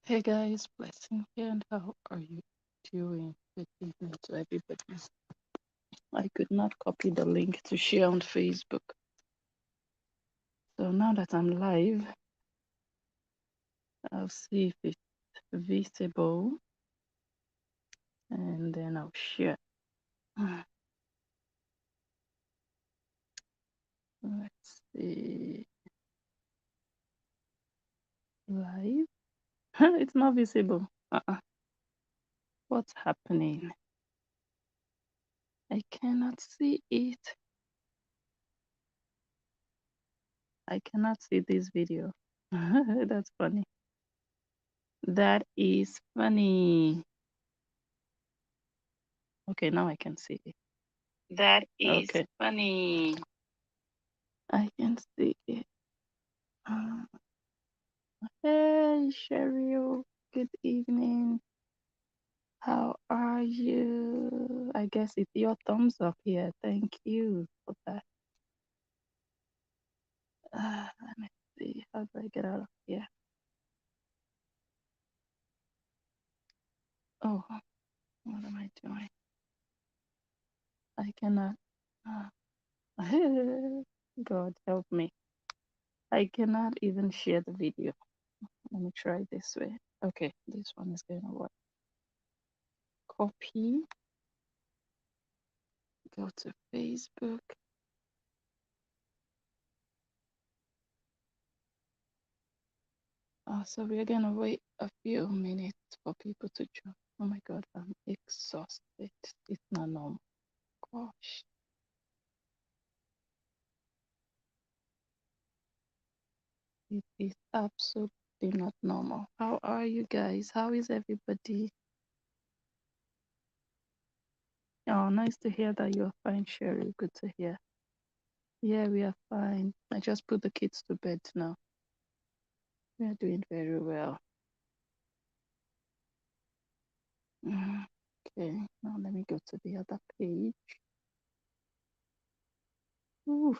Hey guys, blessing here, and how are you doing? Good evening to everybody. I could not copy the link to share on Facebook. So now that I'm live, I'll see if it's visible and then I'll share. Let's see. Live? It's not visible. What's happening? I cannot see it. I cannot see this video. That's funny. That is funny. Okay, now I can see it. That is okay. Funny. I can see it. Uh, Hey, Cheryl. Good evening. How are you? I guess it's your thumbs up here. Thank you for that. Let me see. How do I get out of here? Oh, what am I doing? I cannot. Uh, God help me. I cannot even share the video. Let me try this way. Okay, this one is going to work. Copy. Go to Facebook. So we're gonna wait a few minutes for people to join. Oh my God, I'm exhausted. It's not normal. Gosh, it is absolutely not normal. How are you guys? How is everybody? Oh, nice to hear that you're fine, Sherry. Good to hear. Yeah, we are fine. I just put the kids to bed now. We are doing very well. Okay, now let me go to the other page. Ooh,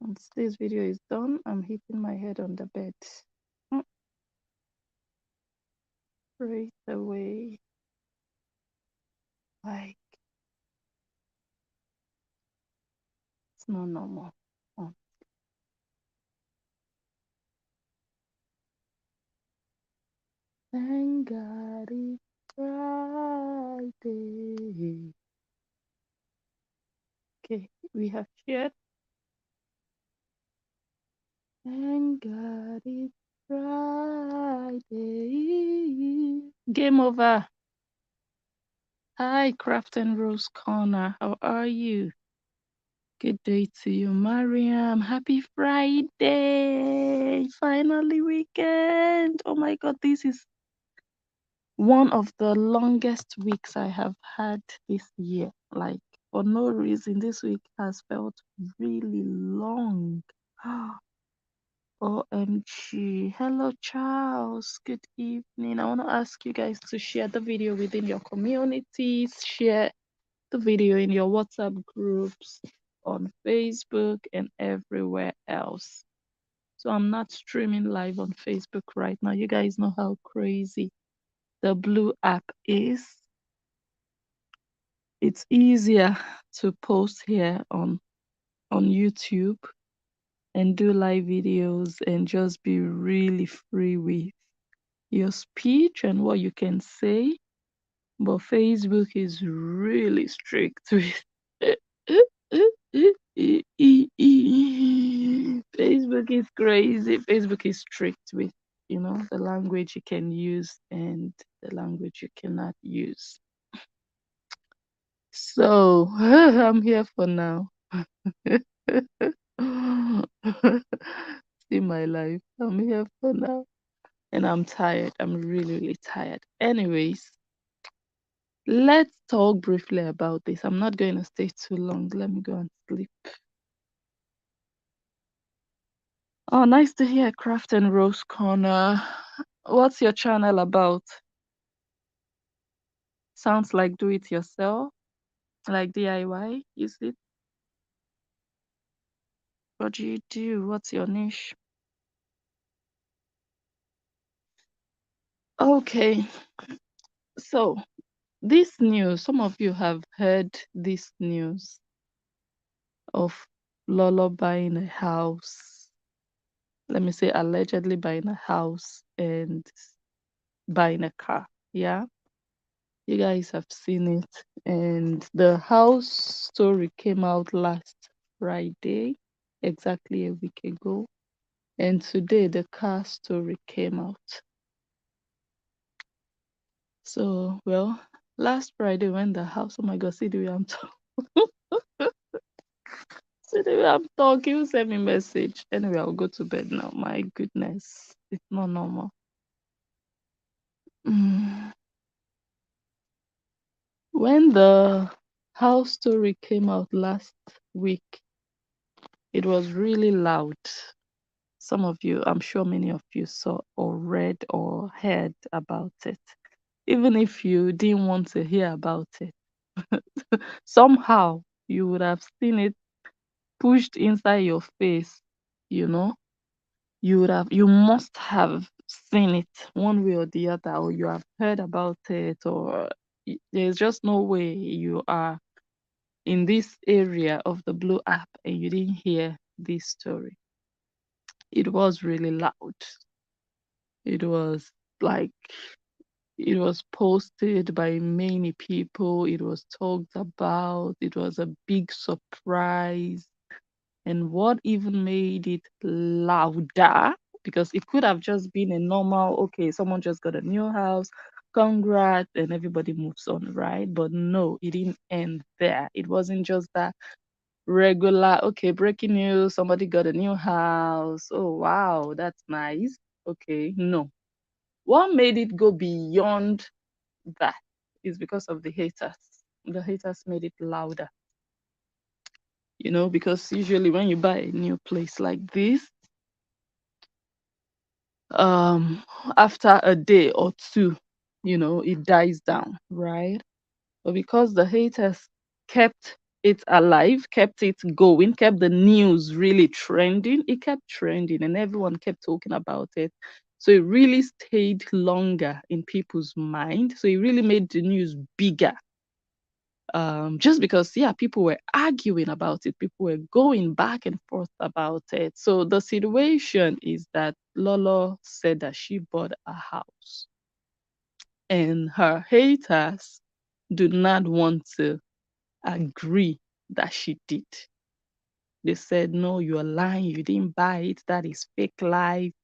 once this video is done, I'm hitting my head on the bed. Straight away. Like, it's not normal. Oh, thank God it's Friday. Okay, we have shared. Thank God it's Friday. Game over. Hi, Craft and Rose Corner. How are you? Good day to you, Mariam. Happy Friday. Finally weekend. Oh my God, this is one of the longest weeks I have had this year. Like, for no reason, this week has felt really long. OMG. Hello, Charles. Good evening. I want to ask you guys to share the video within your communities, share the video in your WhatsApp groups, on Facebook, and everywhere else. So, I'm not streaming live on Facebook right now. You guys know how crazy the Blue app is. It's easier to post here on YouTube and do live videos and just be really free with your speech and what you can say. But Facebook is really strict with Facebook is crazy. Facebook is strict with, the language you can use and the language you cannot use. So I'm here for now. See my life. I'm here for now. And I'm tired. I'm really, really tired. Anyways, let's talk briefly about this. I'm not going to stay too long. Let me go and sleep. Oh, nice to hear Craft and Rose Corner. What's your channel about? Sounds like do it yourself, like DIY. Is it? What do you do? What's your niche? Okay, so this news, some of you have heard this news of Lolo buying a house. Let me say allegedly buying a house and buying a car. Yeah, you guys have seen it. And the house story came out last Friday, exactly a week ago. And today the car story came out. So, well, last Friday when the house, oh my God, see the way I'm talking. See the way I'm talking, you send me message. Anyway, I'll go to bed now. My goodness, it's not normal. Mm. When the house story came out last week, it was really loud. Some of you, I'm sure many of you saw or read or heard about it. Even if you didn't want to hear about it, somehow you would have seen it pushed inside your face, you know. You must have seen it one way or the other, or you have heard about it, or there's just no way you are in this area of the Blue app and you didn't hear this story. It was really loud. It was like it was posted by many people. It was talked about. It was a big surprise. And what even made it louder, because it could have just been a normal, okay, someone just got a new house, congrats, and everybody moves on, right? But no, it didn't end there. It wasn't just that regular, okay, breaking news, somebody got a new house. Oh, wow, that's nice. Okay, no. What made it go beyond that is because of the haters. The haters made it louder, because usually when you buy a new place like this, um, after a day or two, it dies down, right? But because the haters kept it alive, kept it going, kept the news really trending, it kept trending and everyone kept talking about it. So it really stayed longer in people's mind. So it really made the news bigger. Just because, yeah, people were arguing about it, people were going back and forth about it. So the situation is that Lolo said that she bought a house and her haters do not want to agree that she did. They said, no, you're lying, you didn't buy it, that is fake life.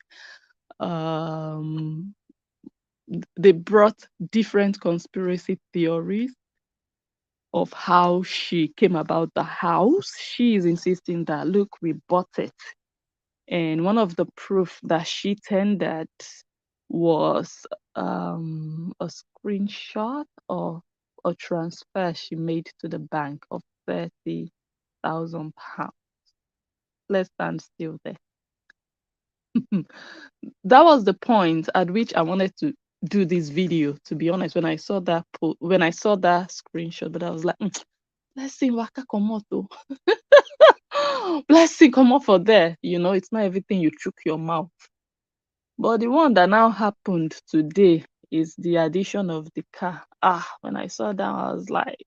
Um, they brought different conspiracy theories of how she came about the house. She is insisting that, look, we bought it. And one of the proof that she tendered was a screenshot of a transfer she made to the bank of 30,000 pounds. Let's stand still there. That was the point at which I wanted to do this video, to be honest, when I saw that when I saw that screenshot, but I was like, let's see waka komoto. Let's see come up for there. It's not everything you chook your mouth. But the one that now happened today is the addition of the car. When I saw that, I was like,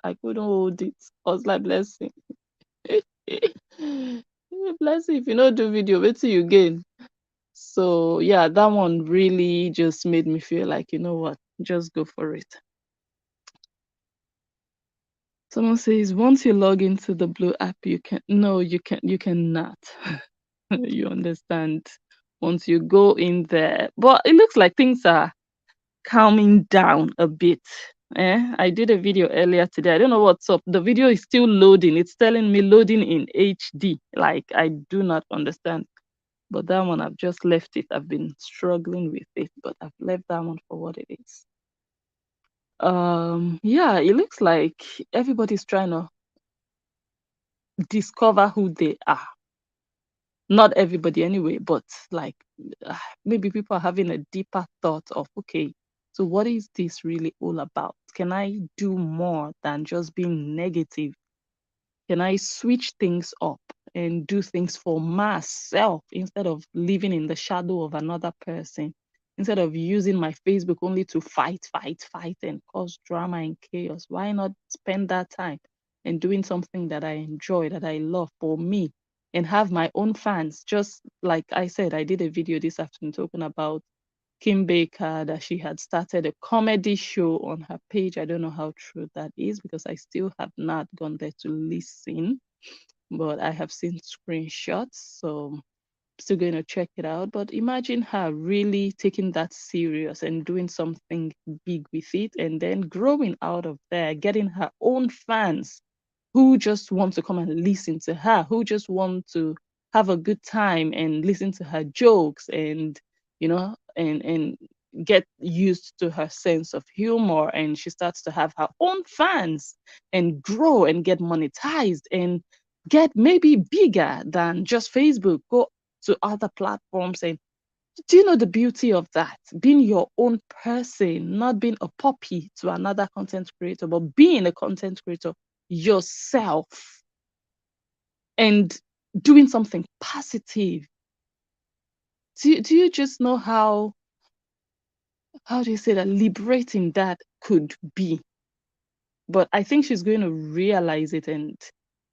I couldn't hold it. I was like, blessing. Blessing, if you don't do video, wait till you gain. So yeah, that one really just made me feel like, you know what, just go for it. Someone says once you log into the Blue app, you cannot. You understand? Once you go in there. But it looks like things are calming down a bit. I did a video earlier today. I don't know what's up. The video is still loading. It's telling me loading in HD. Like, I do not understand. But that one, I've just left it. I've been struggling with it, but I've left that one for what it is. Yeah, it looks like everybody's trying to discover who they are. Not everybody anyway, but like maybe people are having a deeper thought of, okay, so what is this really all about? Can I do more than just being negative? Can I switch things up and do things for myself instead of living in the shadow of another person, instead of using my Facebook only to fight, and cause drama and chaos, why not spend that time and doing something that I enjoy, that I love for me, and have my own fans? Just like I said, I did a video this afternoon talking about Kim Baker, that she had started a comedy show on her page. I don't know how true that is because I still have not gone there to listen, but I have seen screenshots. So still going to check it out. But imagine her really taking that serious and doing something big with it, and then growing out of there, getting her own fans who just want to come and listen to her, who just want to have a good time and listen to her jokes, and and get used to her sense of humor, and she starts to have her own fans and grow and get monetized and get maybe bigger than just Facebook, go to other platforms. And do you know the beauty of that? Being your own person, not being a puppy to another content creator, but being a content creator yourself and doing something positive. Do you just know how do you say that, liberating that could be? But I think she's going to realize it and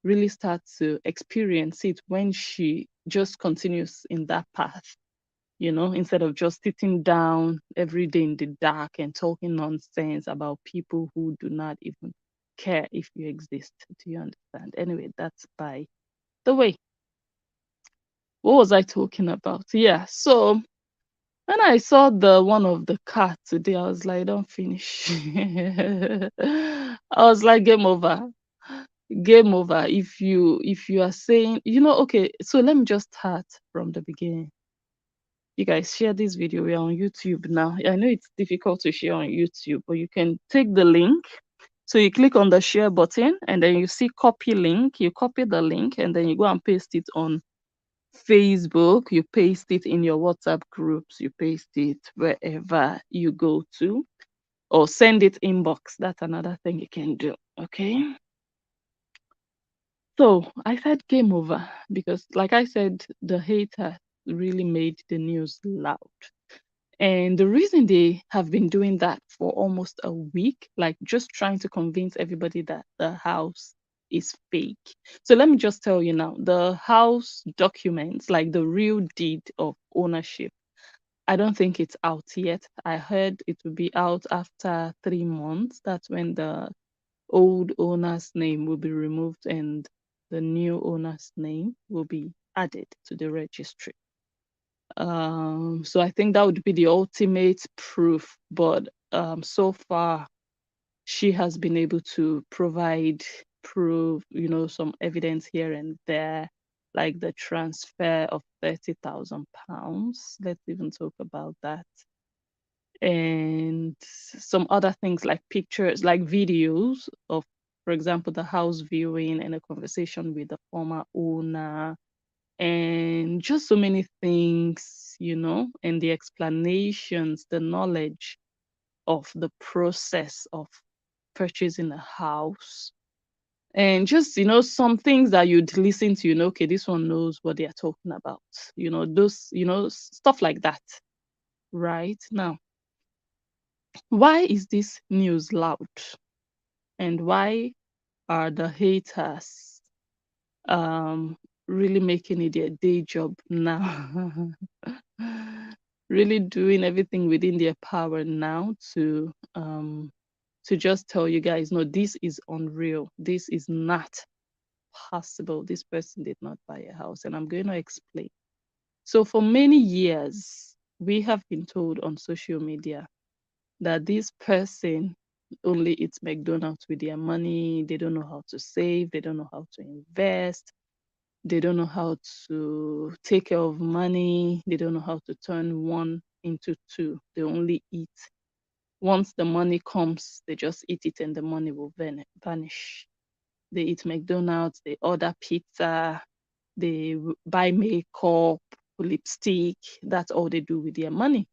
really start to experience it when she just continues in that path, instead of just sitting down every day in the dark and talking nonsense about people who do not even care if you exist. Do you understand? Anyway, that's by the way. What was I talking about? Yeah, so when I saw the one of the cat today, I was like, don't finish. I was like, game over. Game over. If you are saying, okay, so let me just start from the beginning. You guys share this video. We're on YouTube now. I know it's difficult to share on YouTube, but you can take the link. So you click on the share button and then you see copy link. You copy the link and then you go and paste it on Facebook. You paste it in your WhatsApp groups. You paste it wherever you go to, or send it inbox. That's another thing you can do. Okay. So I said game over because, like I said, the hater really made the news loud. And the reason they have been doing that for almost a week, like just trying to convince everybody that the house is fake. So let me just tell you now, the house documents, like the real deed of ownership, I don't think it's out yet. I heard it will be out after 3 months. That's when the old owner's name will be removed and the new owner's name will be added to the registry. So I think that would be the ultimate proof. But so far, she has been able to provide proof, some evidence here and there, like the transfer of £30,000. Let's even talk about that. And some other things like pictures, like videos of, for example, the house viewing and a conversation with the former owner, and just so many things, and the explanations, the knowledge of the process of purchasing a house. And just, some things that you'd listen to, okay, this one knows what they are talking about, those, stuff like that. Right now, why is this news loud? And why are the haters um really making it their day job now? Really doing everything within their power now to just tell you guys, no, this is unreal. This is not possible. This person did not buy a house. And I'm going to explain. So for many years, we have been told on social media that this person only eats McDonald's with their money. They don't know how to save. They don't know how to invest. They don't know how to take care of money. They don't know how to turn one into two. They only eat. Once the money comes, they just eat it and the money will vanish. They eat McDonald's, they order pizza, they buy makeup, lipstick. That's all they do with their money.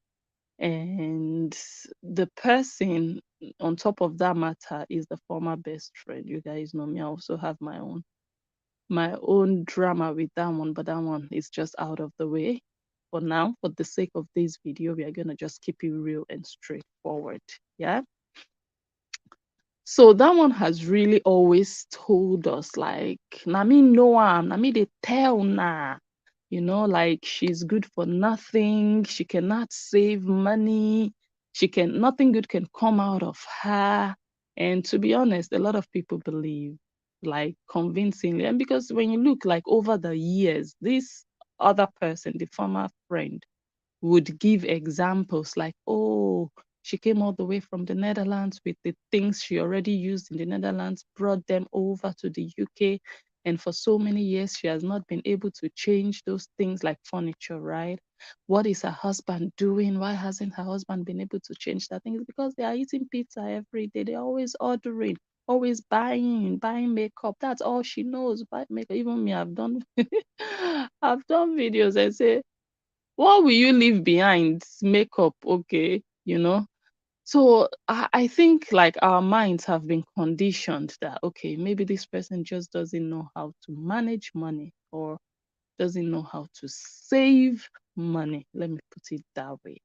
And the person on top of that matter is the former best friend. You guys know me. I also have my own drama with that one, but that one is just out of the way. for now, for the sake of this video, we are going to just keep it real and straightforward. Yeah. So that one has really always told us, like, Nami Noam, Nami they tell na, like she's good for nothing. She cannot save money. Nothing good can come out of her. And to be honest, a lot of people believe, like convincingly. And because when you look like over the years, this other person, the former friend, would give examples like, oh, she came all the way from the Netherlands with the things she already used in the Netherlands, brought them over to the UK. And for so many years, she has not been able to change those things like furniture, right? What is her husband doing? Why hasn't her husband been able to change that thing? It's because they are eating pizza every day. They're always ordering, always buying makeup. That's all she knows. Buy makeup. Even me, I've done I've done videos and say, what will you leave behind? Makeup, okay, So I think like our minds have been conditioned that, okay, maybe this person just doesn't know how to manage money or doesn't know how to save money. Let me put it that way.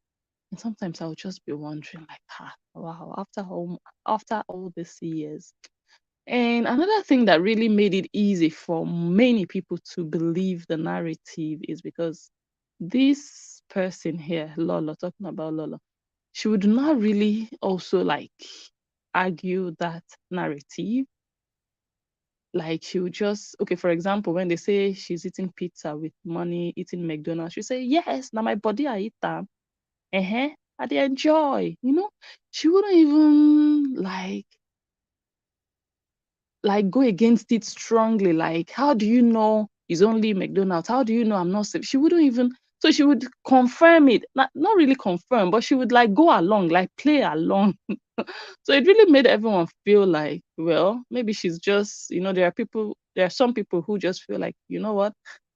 And sometimes I'll just be wondering, like, wow, after all these years. And another thing that really made it easy for many people to believe the narrative is because this person here, Lolo, talking about Lolo, she would not really also like argue that narrative. Like she would just, okay, for example, when they say she's eating pizza with money, eating McDonald's, she say, yes, now my body I eat them. I dey enjoy, She wouldn't even like go against it strongly. Like, how do you know it's only McDonald's? How do you know I'm not safe? She wouldn't even, so she would confirm it, not really confirm, but she would like go along, like play along. So it really made everyone feel like, well, maybe she's just, there are some people who just feel like, you know what,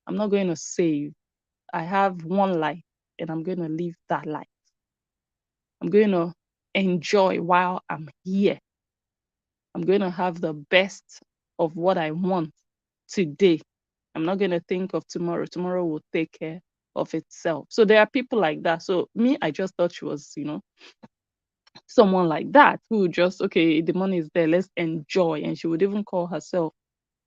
I'm not going to save. I have one life and I'm going to live that life. I'm going to enjoy while I'm here. I'm going to have the best of what I want today. I'm not going to think of tomorrow. Tomorrow will take care of itself. So there are people like that. So me, I just thought she was, someone like that who just, okay, the money is there, let's enjoy. And she would even call herself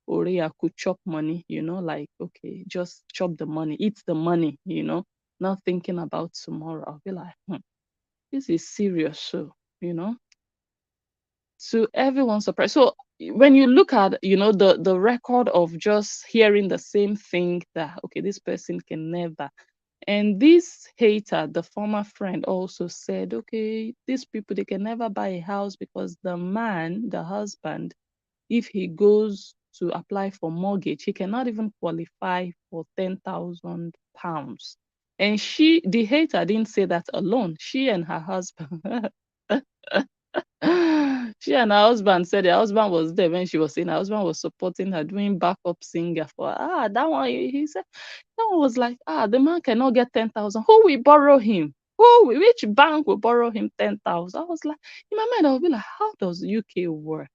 Oria could chop money, like, okay, just chop the money, eat the money, not thinking about tomorrow. I'll be like, this is serious. So, to everyone's surprise. So when you look at, the record of just hearing the same thing that, okay, this person can never. And this hater, the former friend, also said, okay, these people, they can never buy a house because the man, the husband, if he goes to apply for mortgage, he cannot even qualify for £10,000. And the hater didn't say that alone. She and her husband, she and her husband said her husband was there when she was in. Her husband was supporting her, doing backup singer for her. That one, he said, that one was like, the man cannot get 10,000. Who will borrow him? Which bank will borrow him 10,000? I was like, in my mind, I would be like, how does UK work?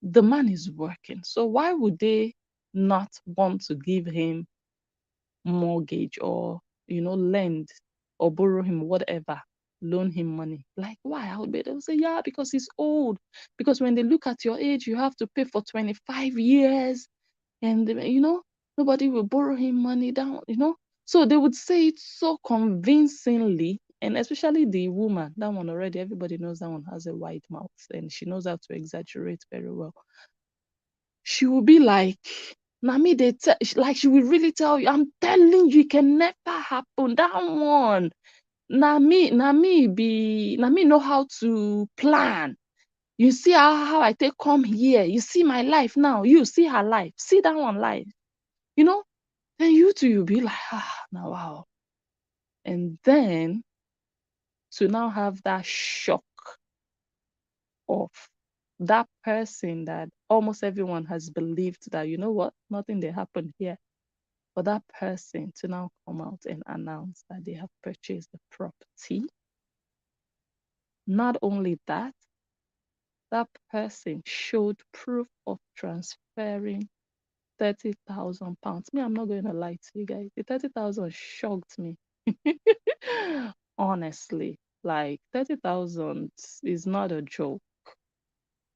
The man is working. So why would they not want to give him mortgage or, lend or borrow him whatever, loan him money? Like, why? I would be, they'll say, yeah, because he's old. Because when they look at your age, you have to pay for 25 years. And, nobody will borrow him money down. So they would say it so convincingly. And especially the woman, that one already, everybody knows that one has a wide mouth and she knows how to exaggerate very well. She will be like, Nami, like she will really tell you, I'm telling you, it can never happen. That one. Nami know how to plan. You see how I take come here. You see my life now. You see her life. See that one life. Then you too, you'll be like, now wow. And then to now have that shock of that person that almost everyone has believed that, you know what, nothing they happened here. For that person to now come out and announce that they have purchased the property. Not only that, that person showed proof of transferring £30,000. Me, I'm not going to lie to you guys. The 30,000 shocked me. Honestly, like 30,000 is not a joke.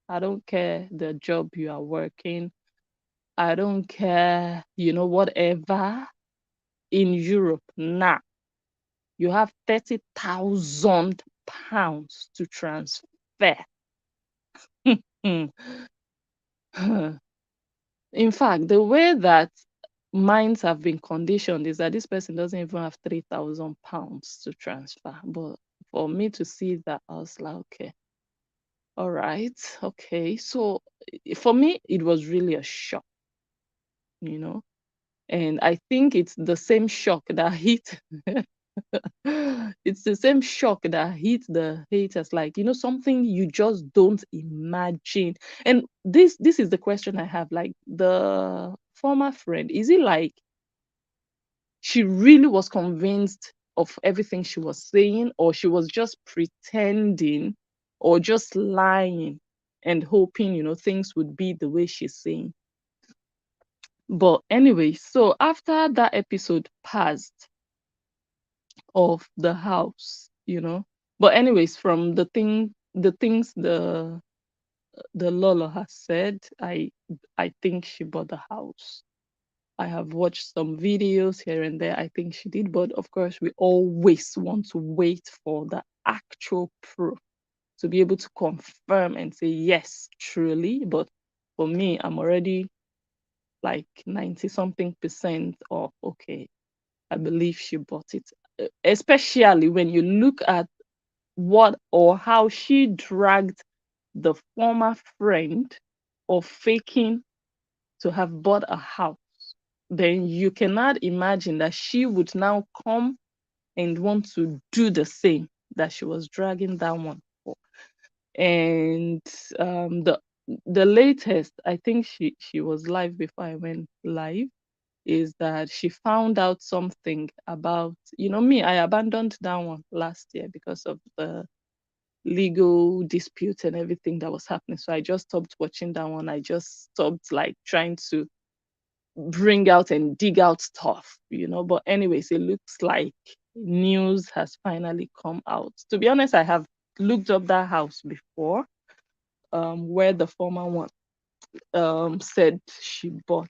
I don't care the job you are working. I don't care, whatever. In Europe now, you have £30,000 to transfer. In fact, the way that minds have been conditioned is that this person doesn't even have £3,000 to transfer. But for me to see that, I was like, okay, all right, okay. So for me, it was really a shock, you know. And I think it's the same shock that hit it's the same shock that hit the haters, like, something you just don't imagine. And this is the question I have, like, the former friend, is it like she really was convinced of everything she was saying, or she was just pretending, or just lying and hoping, things would be the way she's saying? But anyway, so after that episode passed of the house, but anyways, from the things the Lolo has said, I think she bought the house. I have watched some videos here and there. I think she did, but of course, we always want to wait for the actual proof to be able to confirm and say yes, truly. But for me, I'm already like 90 something percent of okay, I believe she bought it. Especially when you look at what or how she dragged the former friend of faking to have bought a house, then you cannot imagine that she would now come and want to do the same that she was dragging that one for. And the latest, I think she was live before I went live, is that she found out something about, me, I abandoned that one last year because of the legal dispute and everything that was happening. So I just stopped watching that one. I just stopped like trying to bring out and dig out stuff, But anyways, it looks like news has finally come out. To be honest, I have looked up that house before, where the former one said she bought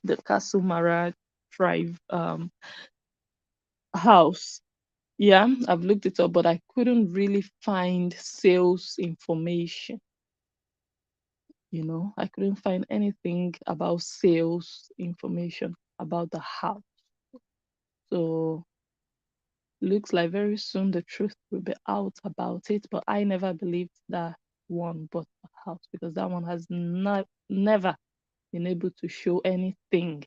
the Castle Mara Drive house. Yeah, I've looked it up, but I couldn't really find sales information. I couldn't find anything about sales information about the house. So looks like very soon the truth will be out about it. But I never believed that one bought a house, because that one has not never been able to show anything.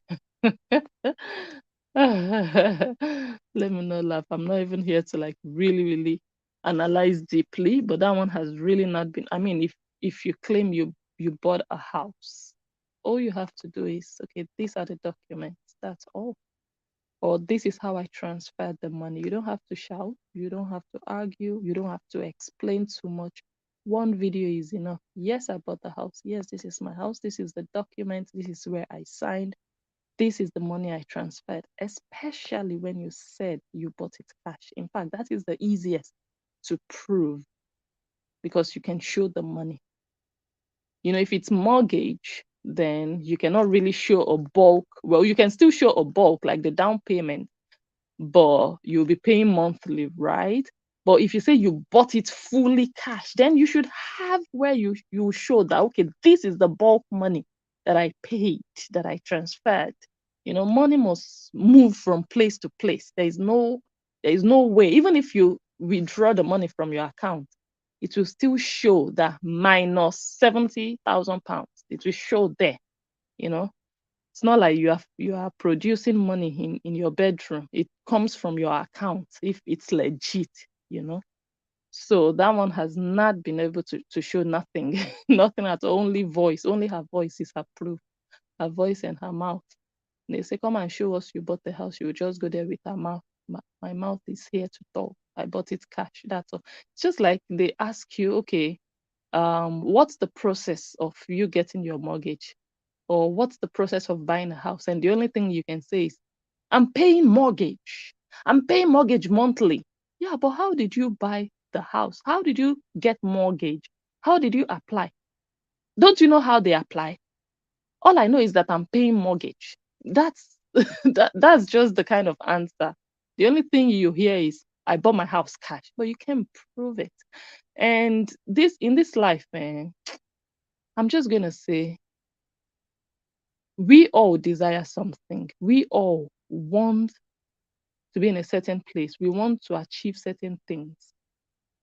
Let me not laugh. I'm not even here to like really, really analyze deeply, but that one has really not been. I mean, if you claim you bought a house, all you have to do is, okay, these are the documents. That's all. Or this is how I transferred the money. You don't have to shout. You don't have to argue. You don't have to explain too much. One video is enough. Yes, I bought the house. Yes, this is my house. This is the document. This is where I signed. This is the money I transferred, especially when you said you bought it cash. In fact, that is the easiest to prove, because you can show the money. If it's mortgage, then you cannot really show a bulk. Well, you can still show a bulk, like the down payment, but you'll be paying monthly, right? But if you say you bought it fully cash, then you should have where you show that, okay, this is the bulk money that I paid, that I transferred. Money must move from place to place. There is no way, even if you withdraw the money from your account, it will still show that minus £70,000. It will show there, you know it's not like you are producing money in your bedroom. It comes from your account if it's legit, you know. So that one has not been able to show nothing, nothing at all, only voice. Only her voice is her proof, her voice and her mouth. They say, come and show us you bought the house. You will just go there with her mouth. My mouth is here to talk. I bought it cash. That's all. It's just like they ask you, okay, what's the process of you getting your mortgage? or what's the process of buying a house? And the only thing you can say is, I'm paying mortgage. I'm paying mortgage monthly. Yeah, but how did you buy the house? How did you get mortgage? How did you apply? Don't you know how they apply? All I know is that I'm paying mortgage. That's that's just the kind of answer. The only thing you hear is, I bought my house cash, but you can't prove it. And this in this life, man, I'm just gonna say, we all desire something. We all want to be in a certain place. We want to achieve certain things.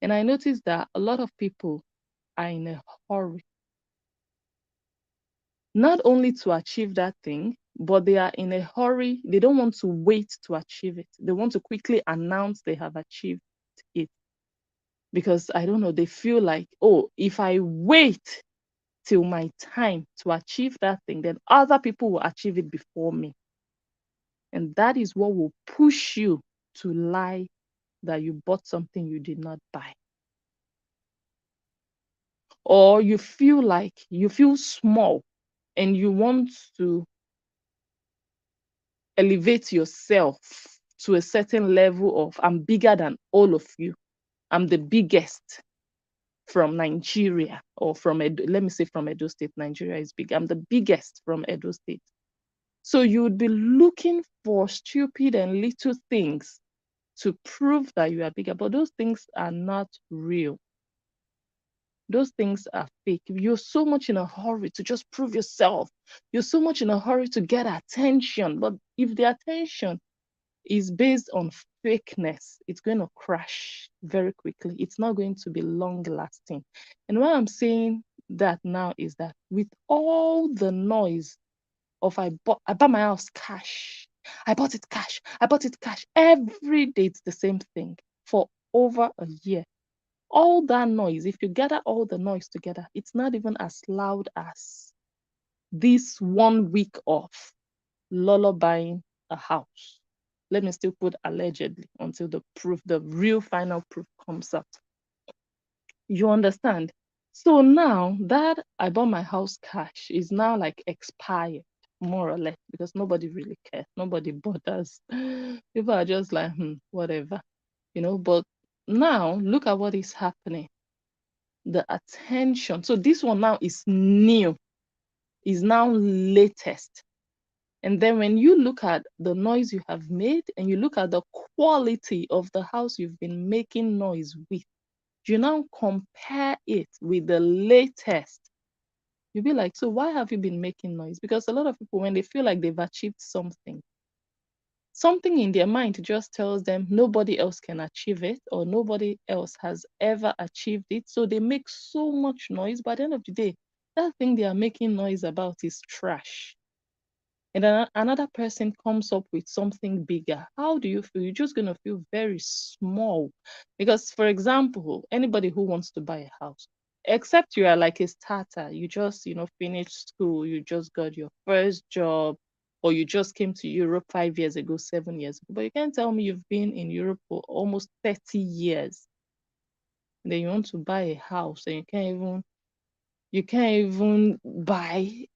And I noticed that a lot of people are in a hurry, not only to achieve that thing, but they are in a hurry. They don't want to wait to achieve it. They want to quickly announce they have achieved it. Because I don't know, they feel like, oh, if I wait till my time to achieve that thing, then other people will achieve it before me. And that is what will push you to lie that you bought something you did not buy. Or you feel like you feel small and you want to elevate yourself to a certain level of, I'm bigger than all of you. I'm the biggest from Nigeria, or from Edo, let me say from Edo State. Nigeria is big. I'm the biggest from Edo State. So you would be looking for stupid and little things to prove that you are bigger, but those things are not real. Those things are fake. You're so much in a hurry to just prove yourself. You're so much in a hurry to get attention. But if the attention is based on fakeness, it's going to crash very quickly. It's not going to be long lasting. And why I'm saying that now is that with all the noise of I bought my house cash, I bought it cash, I bought it cash, every day it's the same thing for over a year. All that noise, if you gather all the noise together, it's not even as loud as this 1 week of Lolo buying a house. Let me still put allegedly until the real final proof comes out. You understand? So now that I bought my house cash is now like expired, more or less, because nobody really cares. Nobody bothers. People are just like, whatever, But now look at what is happening. The attention. So this one now is new, is now latest. And then when you look at the noise you have made and you look at the quality of the house you've been making noise with, you now compare it with the latest. You'll be like, so why have you been making noise? Because a lot of people, when they feel like they've achieved something in their mind just tells them nobody else can achieve it, or nobody else has ever achieved it. So they make so much noise. By the end of the day, that thing they are making noise about is trash. And then another person comes up with something bigger. How do you feel? You're just going to feel very small. Because, for example, anybody who wants to buy a house, except you are like a starter, you just, finished school, you just got your first job, or you just came to Europe 5 years ago, 7 years ago. But you can't tell me you've been in Europe for almost 30 years. And then you want to buy a house and you can't even buy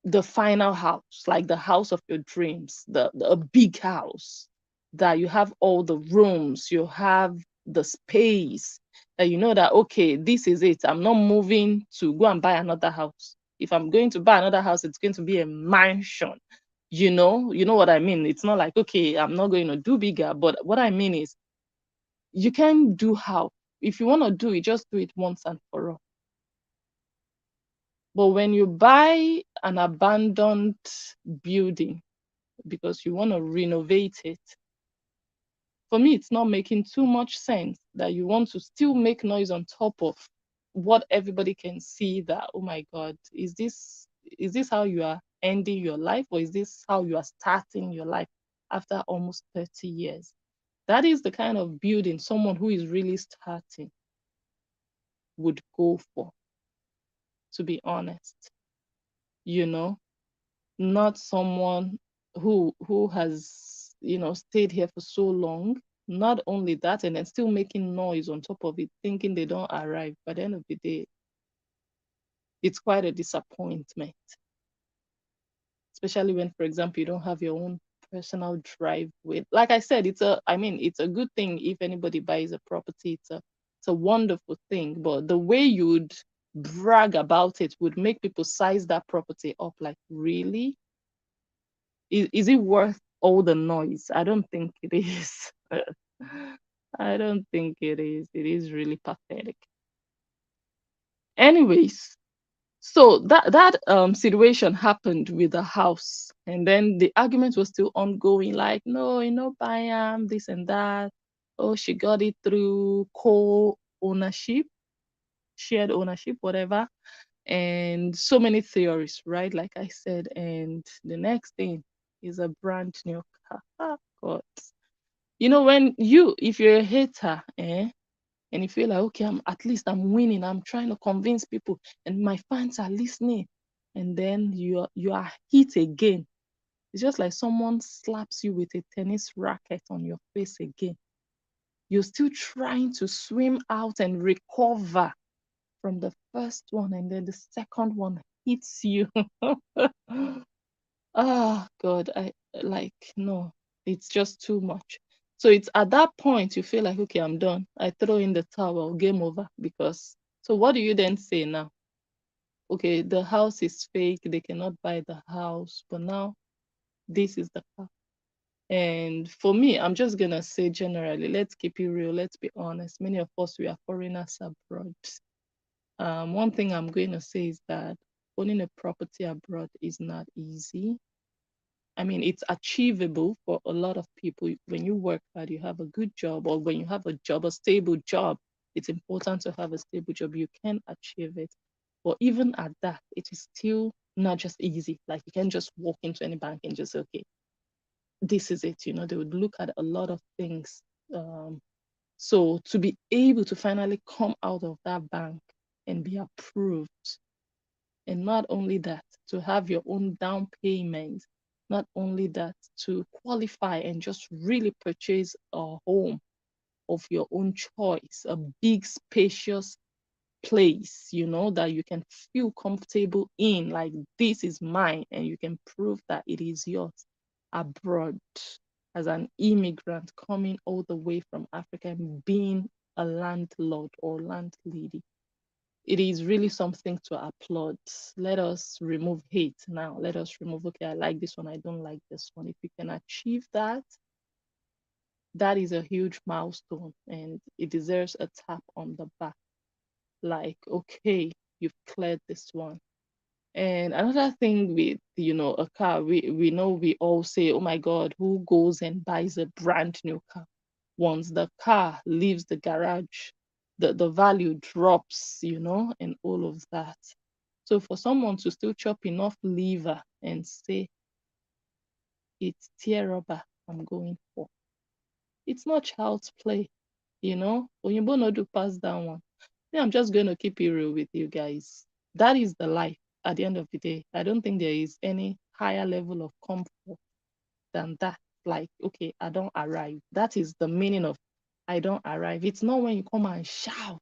the final house, like the house of your dreams, a big house that you have all the rooms, you have the space, that you know that, okay, this is it. I'm not moving to go and buy another house. If I'm going to buy another house, it's going to be a mansion. You know what I mean? It's not like, okay, I'm not going to do bigger, but what I mean is you can do how. If you want to do it, just do it once and for all. But when you buy an abandoned building because you want to renovate it, for me, it's not making too much sense that you want to still make noise on top of what everybody can see, that, oh my God, is this how you are ending your life, or is this how you are starting your life after almost 30 years? That is the kind of building someone who is really starting would go for, to be honest. Not someone who has stayed here for so long. Not only that, and then still making noise on top of it, thinking they don't arrive. By the end of the day, it's quite a disappointment. especially when, for example, you don't have your own personal driveway. Like I said, it's a good thing if anybody buys a property. It's a wonderful thing, but the way you'd brag about it would make people size that property up. Like, really? Is it worth all the noise? I don't think it is. I don't think it is. It is really pathetic. Anyways, so that situation happened with the house, and then the argument was still ongoing. Like, no, buy this and that. Oh, she got it through co-ownership, shared ownership, whatever, and so many theories, right? Like I said, and the next thing is a brand new car. Ah, God. When if you're a hater, and you feel like, okay, at least I'm winning, I'm trying to convince people, and my fans are listening, and then you are hit again. It's just like someone slaps you with a tennis racket on your face again. You're still trying to swim out and recover from the first one, and then the second one hits you. Ah, God, I like, no, it's just too much. So it's at that point you feel like, okay, I'm done. I throw in the towel, game over. Because, so what do you then say now? Okay, the house is fake, they cannot buy the house, but now this is the car. And for me, I'm just gonna say generally, let's keep it real, let's be honest. Many of us, we are foreigners abroad. One thing I'm going to say is that owning a property abroad is not easy. I mean, it's achievable for a lot of people. When you work hard, you have a good job, or when you have a job, a stable job, it's important to have a stable job. You can achieve it. But even at that, it is still not just easy. Like, you can't just walk into any bank and just say, okay, this is it. They would look at a lot of things. So to be able to finally come out of that bank and be approved, and not only that, to have your own down payment, not only that, to qualify and just really purchase a home of your own choice, a big, spacious place, that you can feel comfortable in, like, this is mine, and you can prove that it is yours abroad as an immigrant coming all the way from Africa and being a landlord or landlady. It is really something to applaud. Let us remove hate now. Let us remove, okay, I like this one, I don't like this one. If you can achieve that, that is a huge milestone, and it deserves a tap on the back. Like, okay, you've cleared this one. And another thing with, a car, we know, we all say, oh my God, who goes and buys a brand new car? Once the car leaves the garage, the value drops, and all of that. So for someone to still chop enough liver and say, it's tear rubber I'm going for, it's not child's play, Oyinbo no do pass that one. Yeah, I'm just going to keep it real with you guys. That is the life at the end of the day. I don't think there is any higher level of comfort than that. Like, okay, I don't arrive. That is the meaning of I don't arrive. It's not when you come and shout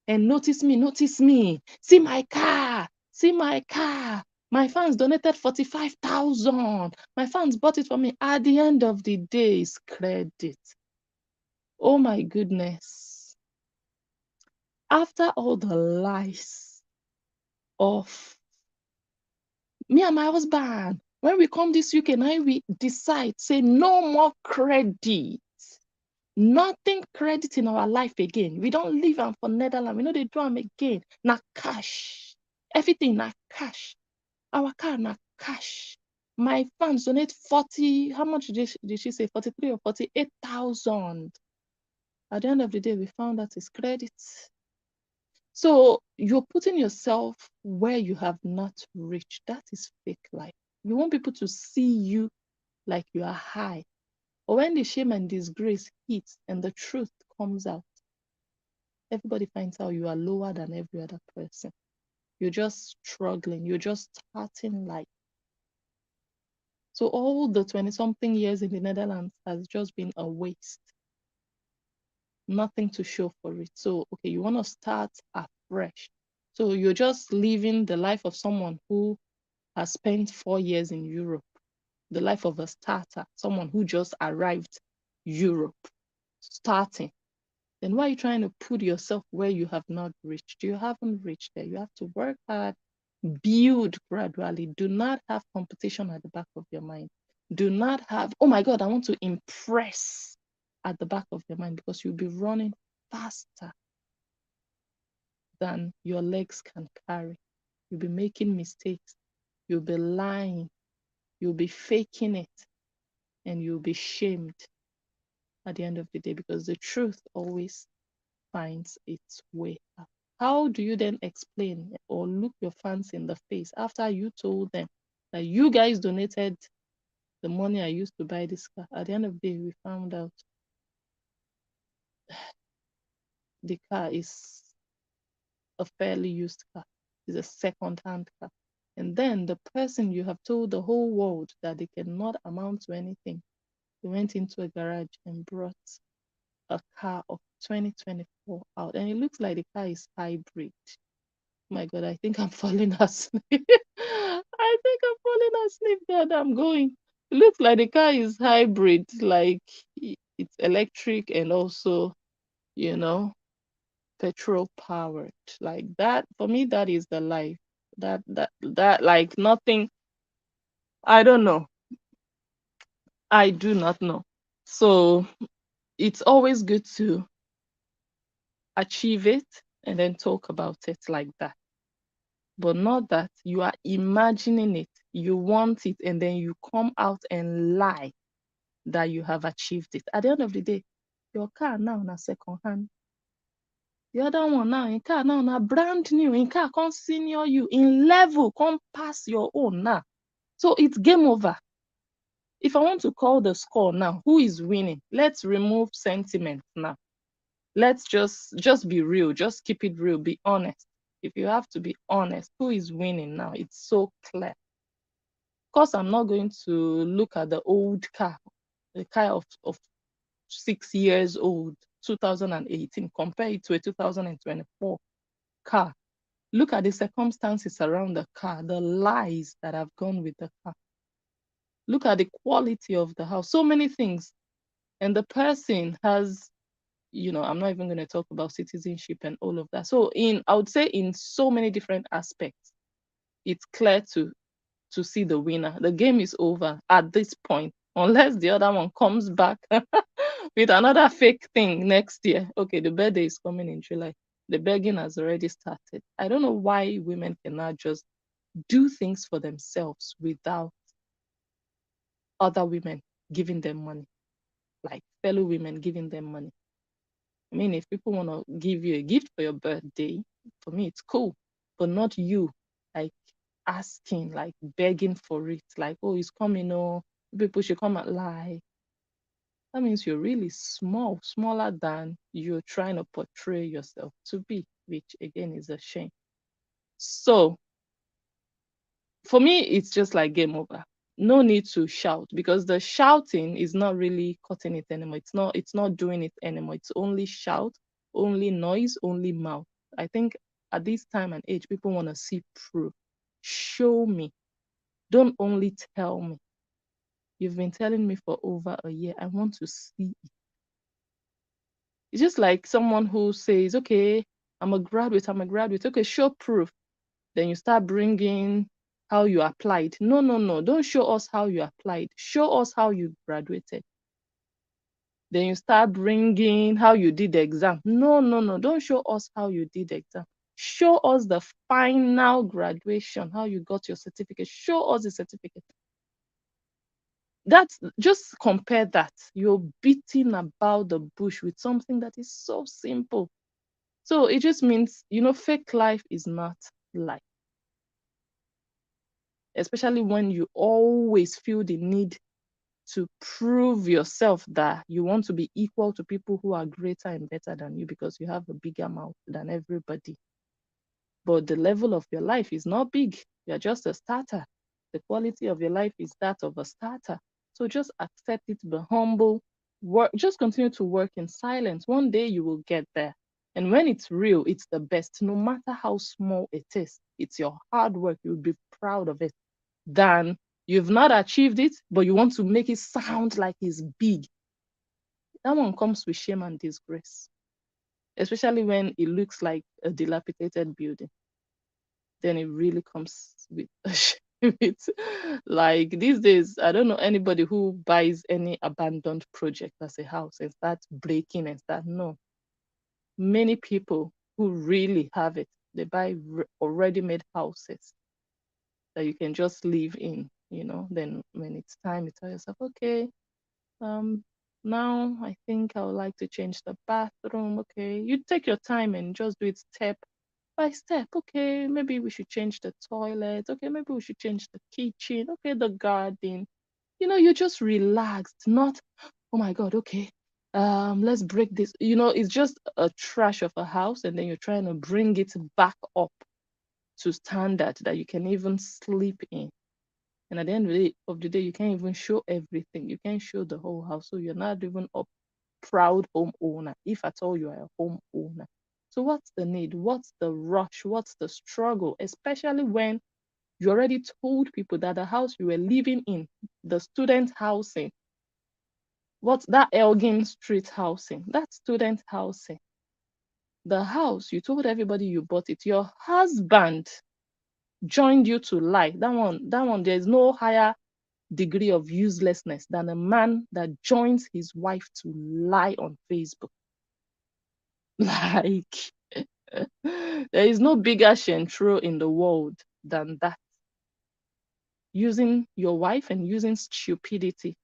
and notice me, see my car, see my car. My fans donated 45,000. My fans bought it for me. At the end of the day, it's credit. Oh my goodness. After all the lies of me and my husband, when we come this UK, now we decide, say no more credit. Nothing credit in our life again. We don't live am for Netherlands. We know they do am again. Na cash. Everything na cash. Our car na cash. My fans donate 40. How much did she say? 43 or 48,000. At the end of the day, we found that it's credit. So you're putting yourself where you have not reached. That is fake life. You want people to see you like you are high. But when the shame and disgrace hits and the truth comes out, everybody finds out you are lower than every other person. You're just struggling. You're just starting life. So all the 20-something years in the Netherlands has just been a waste. Nothing to show for it. So, okay, you want to start afresh. So you're just living the life of someone who has spent 4 years in Europe, the life of a starter, someone who just arrived Europe, starting, then why are you trying to put yourself where you have not reached? You haven't reached there. You have to work hard, build gradually. Do not have competition at the back of your mind. Do not have, oh my God, I want to impress at the back of your mind, because you'll be running faster than your legs can carry. You'll be making mistakes. You'll be lying. You'll be faking it. And you'll be shamed at the end of the day, because the truth always finds its way out. How do you then explain or look your fans in the face after you told them that you guys donated the money I used to buy this car? At the end of the day, we found out the car is a fairly used car. It's a second-hand car. And then the person you have told the whole world that they cannot amount to anything, they went into a garage and brought a car of 2024 out. And it looks like the car is hybrid. My God, I think I'm falling asleep. I think I'm falling asleep. God, I'm going. It looks like the car is hybrid, like it's electric and also, you know, petrol powered. Like that, for me, that is the life. That like nothing. I don't know. I do not know. So it's always good to achieve it and then talk about it like that. But not that you are imagining it, you want it, and then you come out and lie that you have achieved it. At the end of the day, your car now na second hand. The other one now, in car now na brand new. In car come senior you, in level come pass your own now. So it's game over. If I want to call the score now, who is winning? Let's remove sentiment now. Let's just be real. Just keep it real. Be honest. If you have to be honest, who is winning now? It's so clear. Of course, I'm not going to look at the old car, the car of 6 years old, 2018, compare it to a 2024 car. Look at the circumstances around the car, the lies that have gone with the car. Look at the quality of the house, so many things. And the person has, I'm not even going to talk about citizenship and all of that. So I would say in so many different aspects, it's clear to see the winner. The game is over at this point, unless the other one comes back with another fake thing next year. Okay, the birthday is coming in July. The begging has already started. I don't know why women cannot just do things for themselves without other women giving them money, like fellow women giving them money. I mean, if people want to give you a gift for your birthday, for me, it's cool, but not you, like asking, like begging for it, like, oh, it's coming, oh, people should come and lie. That means you're really small, smaller than you're trying to portray yourself to be, which again is a shame. So for me, it's just like game over. No need to shout, because the shouting is not really cutting it anymore. It's not doing it anymore. It's only shout, only noise, only mouth. I think at this time and age, people want to see proof. Show me. Don't only tell me. You've been telling me for over a year. I want to see it. It's just like someone who says, okay, I'm a graduate. Okay, show proof. Then you start bringing how you applied. No, no, no. Don't show us how you applied. Show us how you graduated. Then you start bringing how you did the exam. No, no, no. Don't show us how you did the exam. Show us the final graduation, how you got your certificate. Show us the certificate. That's just compare that. You're beating about the bush with something that is so simple. So it just means, fake life is not life. Especially when you always feel the need to prove yourself that you want to be equal to people who are greater and better than you because you have a bigger mouth than everybody. But the level of your life is not big. You're just a starter. The quality of your life is that of a starter. So just accept it, be humble, work, just continue to work in silence. One day you will get there. And when it's real, it's the best. No matter how small it is, it's your hard work. You'll be proud of it. than you've not achieved it, but you want to make it sound like it's big. That one comes with shame and disgrace, especially when it looks like a dilapidated building. Then it really comes with with like these days, I don't know anybody who buys any abandoned project as a house and starts breaking and start. No, many people who really have it, they buy already made houses that you can just live in, then when it's time, you tell yourself, okay, um now I think I would like to change the bathroom. Okay, you take your time and just do it step by step. Okay, maybe we should change the toilet. Okay, maybe we should change the kitchen. Okay, the garden. You just relaxed, not, oh my God, okay, let's break this. It's just a trash of a house, and then you're trying to bring it back up to standard that you can even sleep in. And at the end of the day, you can't even show everything. You can't show the whole house. So you're not even a proud homeowner, if at all you are a homeowner. So what's the need? What's the rush? What's the struggle? Especially when you already told people that the house you were living in, the student housing, what's that Elgin Street housing, that student housing, the house, you told everybody you bought it. Your husband joined you to lie. That one, there's no higher degree of uselessness than a man that joins his wife to lie on Facebook. Like, there is no bigger shentro in the world than that. Using your wife and using stupidity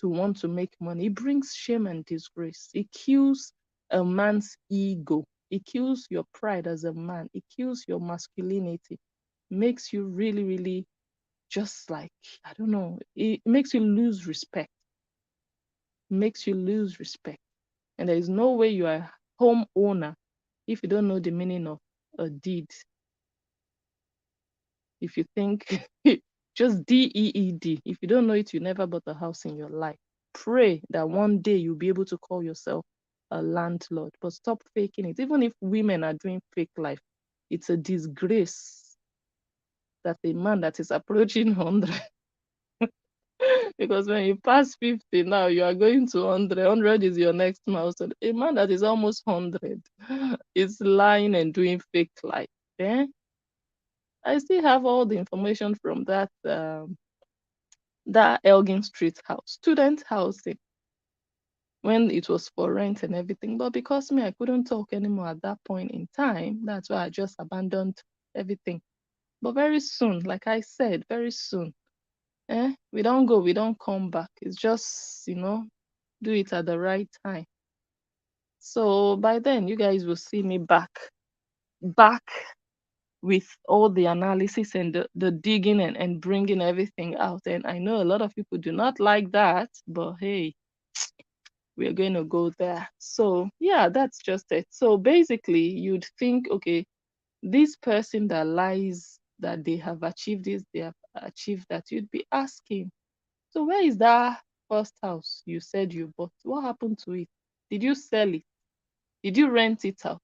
to want to make money. It brings shame and disgrace. It kills a man's ego. It kills your pride as a man. It kills your masculinity. Makes you really, really just like, I don't know, it makes you lose respect. Makes you lose respect. And there is no way you are a homeowner if you don't know the meaning of a deed. If you think just DEED, if you don't know it, you never bought a house in your life. Pray that one day you'll be able to call yourself a landlord, but stop faking it. Even if women are doing fake life, it's a disgrace that a man that is approaching 100, because when you pass 50 now, you are going to 100. 100 is your next milestone. A man that is almost 100 is lying and doing fake life. Eh? I still have all the information from that Elgin Street house, student housing, when it was for rent and everything. But because me, I couldn't talk anymore at that point in time, that's why I just abandoned everything. But very soon, like I said, very soon, we don't go, we don't come back. It's just, do it at the right time. So by then, you guys will see me back with all the analysis and the digging and bringing everything out. And I know a lot of people do not like that, but hey, we're going to go there. So yeah, that's just it. So basically, you'd think, okay, this person that lies that they have achieved this, they have achieved that, you'd be asking, so where is that first house you said you bought? What happened to it? Did you sell it? Did you rent it out?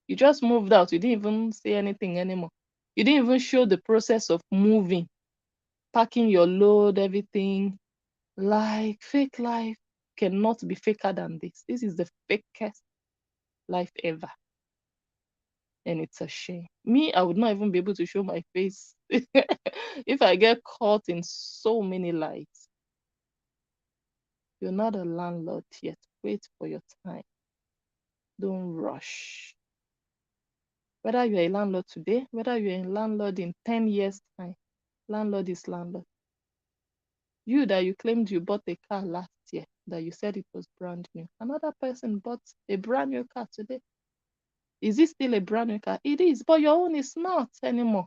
You just moved out. You didn't even say anything anymore. You didn't even show the process of moving, packing your load, everything. Like fake life cannot be faker than this. This is the fakest life ever. And it's a shame. Me, I would not even be able to show my face if I get caught in so many lies. You're not a landlord yet. Wait for your time. Don't rush. Whether you're a landlord today, whether you're a landlord in 10 years' time, landlord is landlord. You that you claimed you bought a car last year, that you said it was brand new. Another person bought a brand new car today. Is it still a brand new car? It is, but your own is not anymore.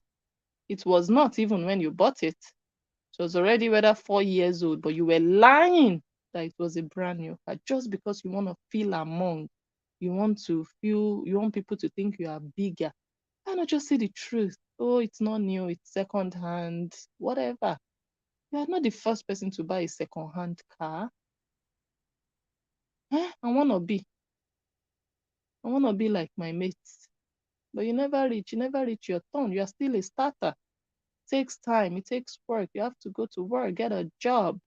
It was not even when you bought it. It was already whether 4 years old, but you were lying that it was a brand new car just because you want to feel among. You want people to think you are bigger. Why not just say the truth? Oh, it's not new, it's second hand, whatever. You are not the first person to buy a second hand car. I wanna be. I wanna be like my mates. But you never reach your turn. You are still a starter. takes time, it takes work. You have to go to work, get a job.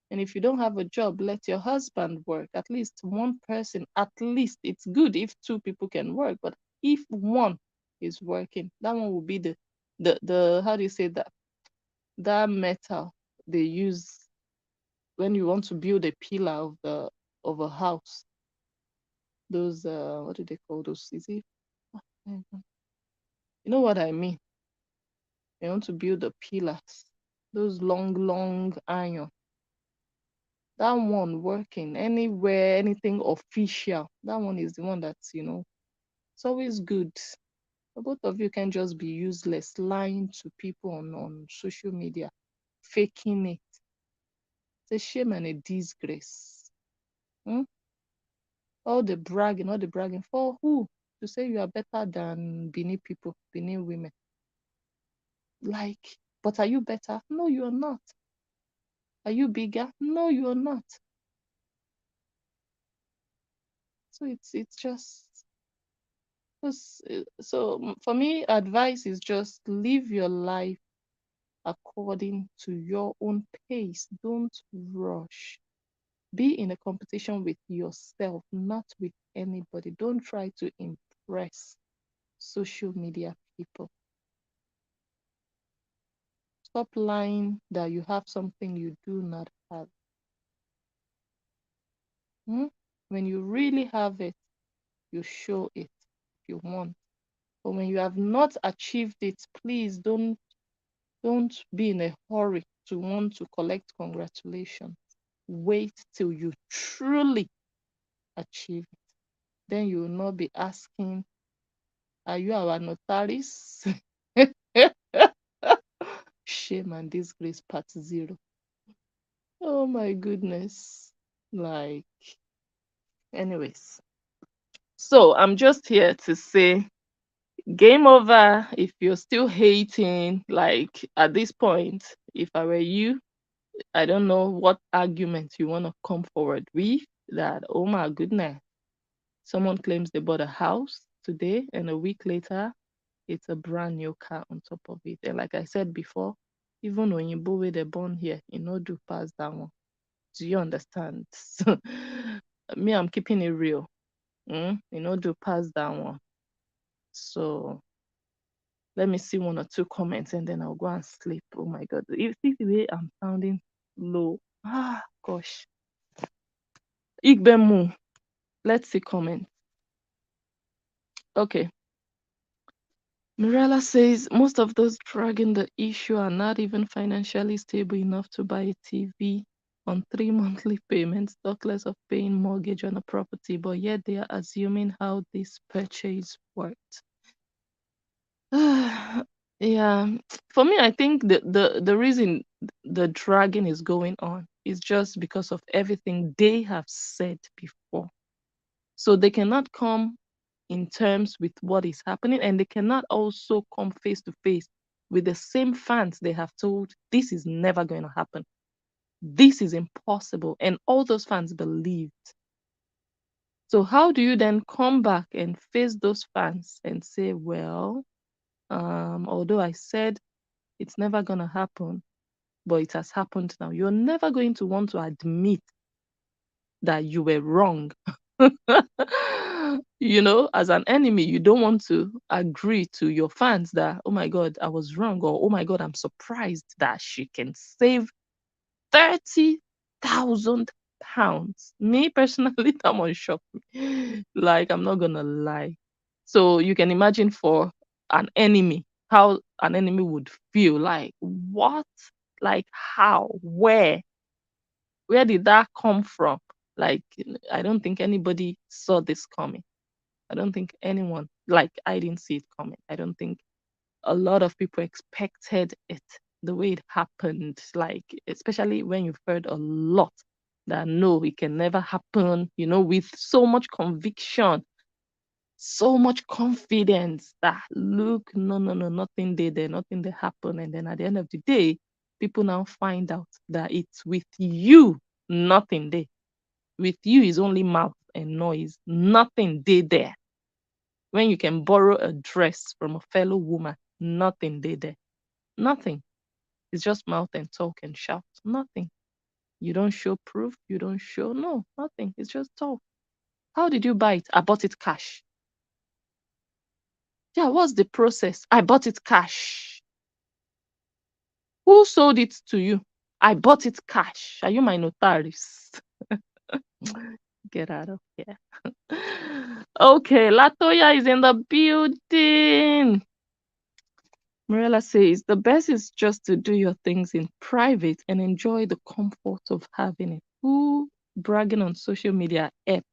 And if you don't have a job, let your husband work. At least one person, at least it's good if two people can work. But if one is working, that one will be the how do you say that? That metal they use when you want to build a pillar of a house. Those what do they call those? Is it you know what I mean? You want to build the pillars. Those long iron. That one working anywhere, anything official. That one is the one that's, it's always good. But both of you can just be useless, lying to people on social media, faking it. It's a shame and a disgrace. Hmm? All the bragging for who? To say you are better than Benin people, Benin women. Like, but are you better? No, you are not. Are you bigger? No, you are not. So it's just for me, advice is just live your life according to your own pace. Don't rush. Be in a competition with yourself, not with anybody. Don't try to impress social media people. Stop lying that you have something you do not have. Hmm? When you really have it, you show it if you want. But when you have not achieved it, please don't be in a hurry to want to collect congratulations. Wait till you truly achieve it. Then you will not be asking, are you our notaris? Shame and disgrace part zero. Oh my goodness. Like, anyways. So I'm just here to say game over if you're still hating. Like, at this point, if I were you, I don't know what argument you want to come forward with that, oh my goodness, someone claims they bought a house today and a week later it's a brand new car on top of it. And like I said before, even when you where they born here, you know, do pass that one. Do you understand? So, me, I'm keeping it real. You know, do pass that one. So let me see one or two comments and then I'll go and sleep. Oh my god. You see the way I'm sounding low. Ah gosh. Igbemu. Let's see comment. Okay. Mirella says most of those dragging the issue are not even financially stable enough to buy a TV on 3 monthly payments, talk less of paying mortgage on a property, but yet they are assuming how this purchase worked. Yeah, for me, I think the reason the dragging is going on is just because of everything they have said before. So they cannot come in terms with what is happening, and they cannot also come face to face with the same fans they have told this is never going to happen. This is impossible. And all those fans believed. So how do you then come back and face those fans and say, well, although I said it's never going to happen, but it has happened now. You're never going to want to admit that you were wrong. You know, as an enemy, you don't want to agree to your fans that, oh my God, I was wrong, or oh my God, I'm surprised that she can save 30,000 pounds. Me personally, that one shocked me. Like, I'm not gonna lie. So you can imagine for an enemy, how an enemy would feel like, what? Like, how? Where? Where did that come from? Like, I don't think anybody saw this coming. I don't think anyone, like, I didn't see it coming. I don't think a lot of people expected it the way it happened. Like, especially when you've heard a lot that no, it can never happen, you know, with so much conviction, so much confidence that look, no, no, no, nothing did there, nothing did happen. And then at the end of the day, people now find out that it's with you, nothing did. With you is only mouth and noise, nothing did there. When you can borrow a dress from a fellow woman, nothing did there. Nothing. It's just mouth and talk and shout. Nothing. You don't show proof. You don't show no nothing. It's just talk. How did you buy it? I bought it cash. Yeah, what's the process? I bought it cash. Who sold it to you? I bought it cash. Are you my notaris? Get out of here. Okay, Latoya is in the building. Mirella says the best is just to do your things in private and enjoy the comfort of having it. Who bragging on social media app?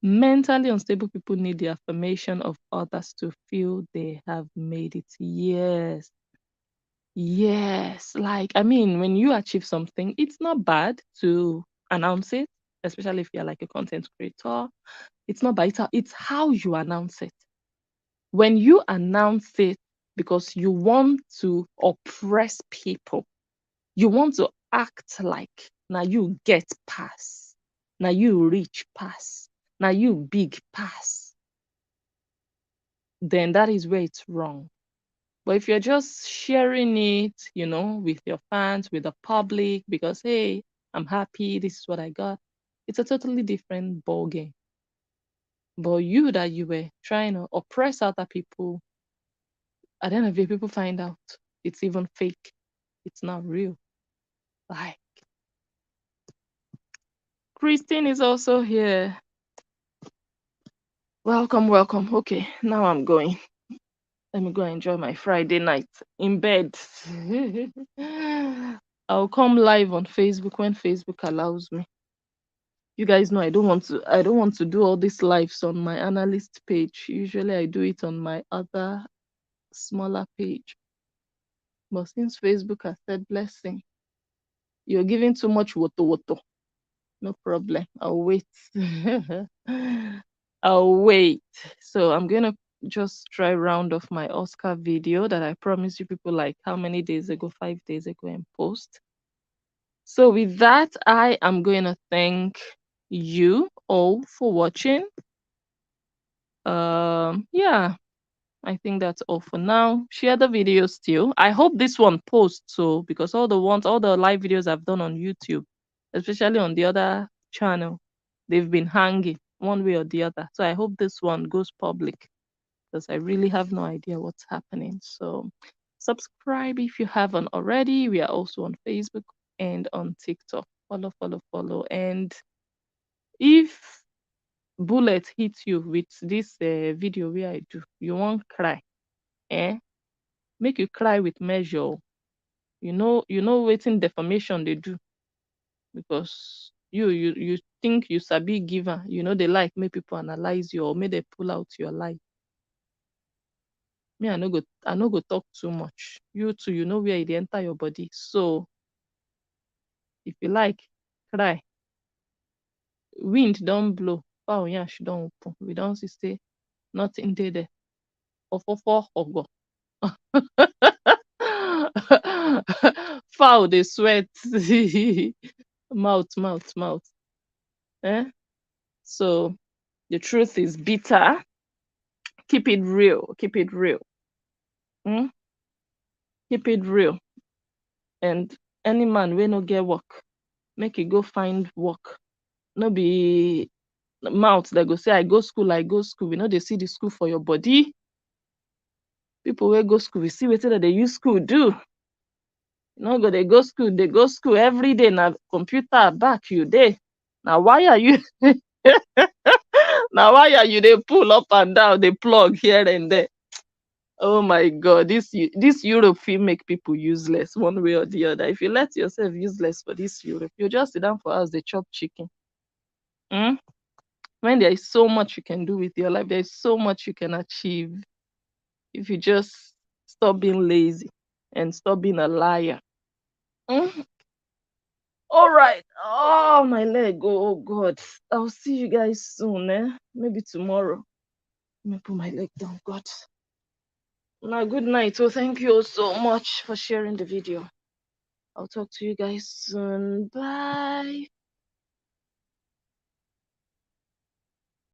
Mentally unstable people need the affirmation of others to feel they have made it. Yes. Yes. Like, I mean, when you achieve something, it's not bad to announce it, especially if you're like a content creator. It's not bad. It's how you announce it. When you announce it because you want to oppress people, you want to act like now you get pass, now you reach pass, now you big pass, then that is where it's wrong. But if you're just sharing it, with your fans, with the public, because hey, I'm happy, this is what I got, it's a totally different ball game. But you were trying to oppress other people, at the end of the day, people find out it's even fake. It's not real. Like, Christine is also here. Welcome, welcome. Okay, now I'm going. Let me go enjoy my Friday night in bed. I'll come live on Facebook when Facebook allows me. You guys know I don't want to do all these lives on my analyst page. Usually I do it on my other smaller page. But since Facebook has said blessing, you're giving too much woto. No problem. I'll wait. I'll wait. So I'm gonna just try round off my Oscar video that I promised you people like how many days ago, 5 days ago, and post. So with that, I am going to thank you all for watching. Yeah, I think that's all for now. Share the video still. I hope this one posts, so because all the live videos I've done on YouTube, especially on the other channel, they've been hanging one way or the other. So I hope this one goes public because I really have no idea what's happening. So subscribe if you haven't already. We are also on Facebook and on TikTok. Follow. And if bullet hit you with this video where I do, you won't cry. Make you cry with measure. You know wetin defamation they do, because you think you sabi giver, they like make people analyze you or make they pull out your life. Me, I no go talk too much. You too, you know where it enter your body. So if you like, cry. Wind don't blow, fowl yansh don't open. We don't see say nothing dey there. Ofofo ogo. Fowl dey sweat. Mouth. So the truth is bitter. Keep it real. Mm? Keep it real. And any man wey no get work, make e go find work. No be mouth that go say I go school. We know they see the school for your body. People wey go school, we see wetin that they use school do. No go they go school every day. Now computer back you dey. Now why are you they pull up and down, they plug here and there? Oh my god, this Europe fit make people useless one way or the other. If you let yourself useless for this Europe, you just sit down for us, they chop chicken. When there is so much you can do with your life, there is so much you can achieve if you just stop being lazy and stop being a liar. All right. Oh, my leg. Oh god. I'll see you guys soon. Maybe tomorrow. Let me put my leg down. God. Now, good night. So thank you all so much for sharing the video. I'll talk to you guys soon. Bye.